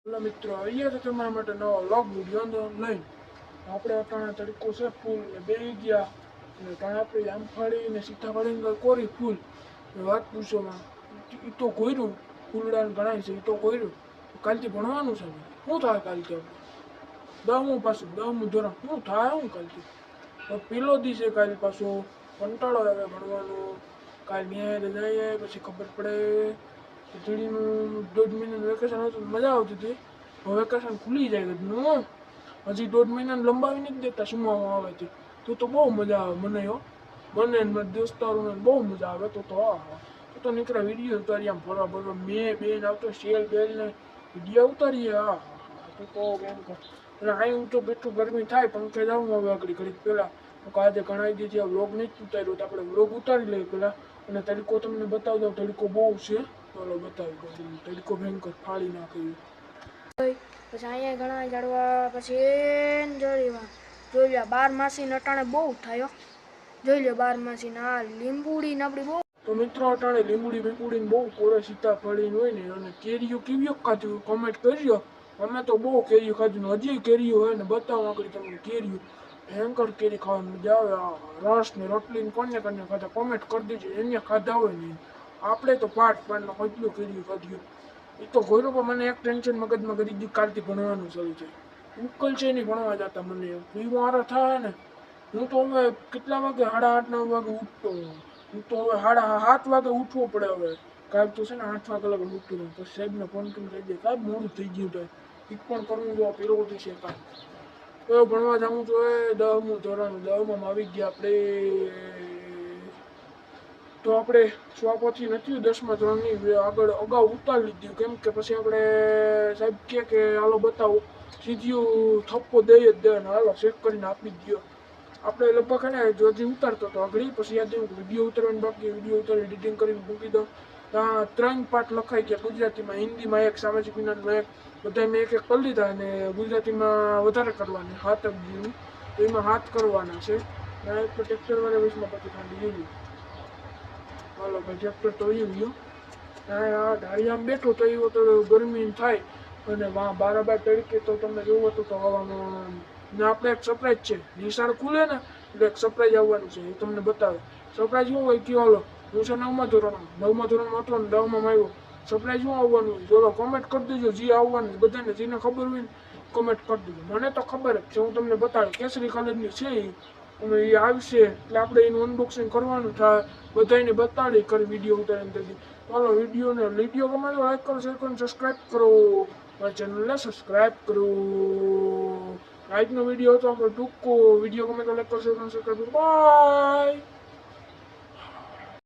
hello મિત્રો, અહીંયા તો તમારા માટે નવો વ્લોગ વિડીયો લઈને આપણે અટાણા તડકો છે ફૂલ ને બેસી ગયા અને ત્યાં આપણે જામફળી ને સીતાફળી કોરી ફૂલ વાત પૂછોમાં એ તો કોર્યું ફૂલડા ગણાય છે એ તો કોર્યું કાલથી ભણવાનું છે શું થાય કાલથી આપણે દસમું ધોરણ શું થાય હું કાલથી પેલો દી છે કાલ પાછો કંટાળો આવે ભણવાનો કાલ ન્યાય જઈએ પછી ખબર પડે વીજળીનું 1.5 મહિનાનું વેકેશન હતું મજા આવતી હતી હવે વેકેશન ખુલી જાય ઘરનું હજી 1.5 મહિનાને લંબાવી નથી દેતા સુમાવામાં આવે તો બહુ મજા આવે મને મને મારા દોસ્તારોને બહુ મજા આવે તો નીકળે વિડીયો ઉતારી આમ ફરવા ફરવા મેં બેન આવતો શેલ બેલ ને વિડીયો ઉતારીએ તો બેન અને અહીં હું તો બેઠું ગરમી થાય પંખે જાઉં હવે આગળ ઘડીક પહેલાં આજે ઘણા દીધી વ્લોગ નથી ઉતાર્યો તો આપણે વ્લોગ ઉતારી લઈએ પહેલાં અને તડકો તમને બતાવી દઉં તડકો બહુ છે ચાલો બતાવી દઉં તડકો ભયંકર ફાડી નાખ્યું પછી અહીંયા ઘણા ઝાડવા પછી જોડીમાં જોઈ લો 12 માસી નટાણે બહુ થયો જોઈ લો 12 માસી ના લીંબુડી ને આપણી બહુ તો મિત્રો અટાણે લીંબુડી બીંબુડી બહુ કોરે સીતાફળી હોય ને અને કેરીઓ કેવીઓ ખાધી કોમેન્ટ કરજો અમે તો બહુ કેરીઓ ખાધી હજી કેરીઓ હોય ને બતાવો આગળ તમને કેરીઓ ભયંકર કેરી ખાવાની મજા આવે રસ ને રોટલી ને કોને ખાધા કોમેન્ટ કરી દેજો એને ખાધા હોય ને આપણે તો પાટમાં કેટલું કેરીઓ ખાધ્યું એ તો ગોયરો પણ મને એક ટેન્શન મગજમાં કરી દીધું કાલથી ભણવાનું શરૂ છે ઉકલ છે નહીં ભણવા જતા મને એ મારા થાય ને હું તો હવે કેટલા વાગે 8:30 9 વાગે ઉઠતો હું તો હવે 7:30 વાગે ઉઠવો પડે હવે કાલ તો છે ને 8 વાગે લગન ઉઠતું રહું પછી સાહેબને ફોન કરી કહી દે કાંઈ મોડું થઈ ગયું થાય એ પણ કરવું જો પેલો છે કાંઈ તો ભણવા જવું જોઈએ 10મું ધોરણ 10માં આવી ગયા તો આપણે સ્વાપથી નથી 10મા ધોરણની આગળ અગાઉ ઉતારી લીધું કેમ કે પછી આપણે સાહેબ કે હાલો બતાવો સીધું થપ્પો દઈ જ દે ને હાલો ચેક કરીને આપી દો આપણે લગભગ ને હજી ઉતારતો હતો આગળ પછી યાદ આવ્યું વિડીયો ઉતારવાની બાકી વિડીયો ઉતારી એડિટિંગ કરીને મૂકી દો ત્યાં 3 પાર્ટ લખાઈ ગયા ગુજરાતીમાં હિન્દીમાં એક સામાજિક વિજ્ઞાનમાં એક બધા મેં એક કરી લીધા અને ગુજરાતીમાં વધારે કરવાની 7 જેવું તો એમાં 7 કરવાના છે એક ટ્રેક્ટર વાળા 20માં પછી ખાંડી ગયેલી હાલો ભાઈ ટ્રેક્ટર તો એ ગયું ઢાળિયામાં બેઠો તો એવો તો ગરમી થાય અને બારાબાર તડકે તો તમે જોવો તો હવામાં ને આપણે એક સરપ્રાઈઝ છે નિશાળ ખુલે ને એટલે એક સરપ્રાઈઝ આવવાનું છે એ તમને બતાવે સરપ્રાઈઝ શું હોય કે હાલો હું છે 9મા ધોરણમાં હતો ને 10માં આવ્યો સરપ્રાઈઝ શું આવવાનું હોય ચાલો કોમેન્ટ કરી દેજો જે આવવાનું બધાને જેને ખબર હોય ને કોમેન્ટ કરી દેજો મને તો ખબર જ છે હું તમને બતાવું કેસરી કલરની છે એ આવશે એટલે આપણે એનું અનબોક્સિંગ કરવાનું થાય બધાને બતાડી કરી વિડીયો ઉતારીને ચાલો વિડીયો ગમે તો લાઈક કરો શેર કરો સબસ્ક્રાઈબ કરો મારી ચેનલને સબસ્ક્રાઈબ કરો આજનો વિડીયો હતો આપણો ટૂંકો વિડીયો ગમે તો લાઈક કરો શેર કરો સબસ્ક્રાઈબ કરો બાય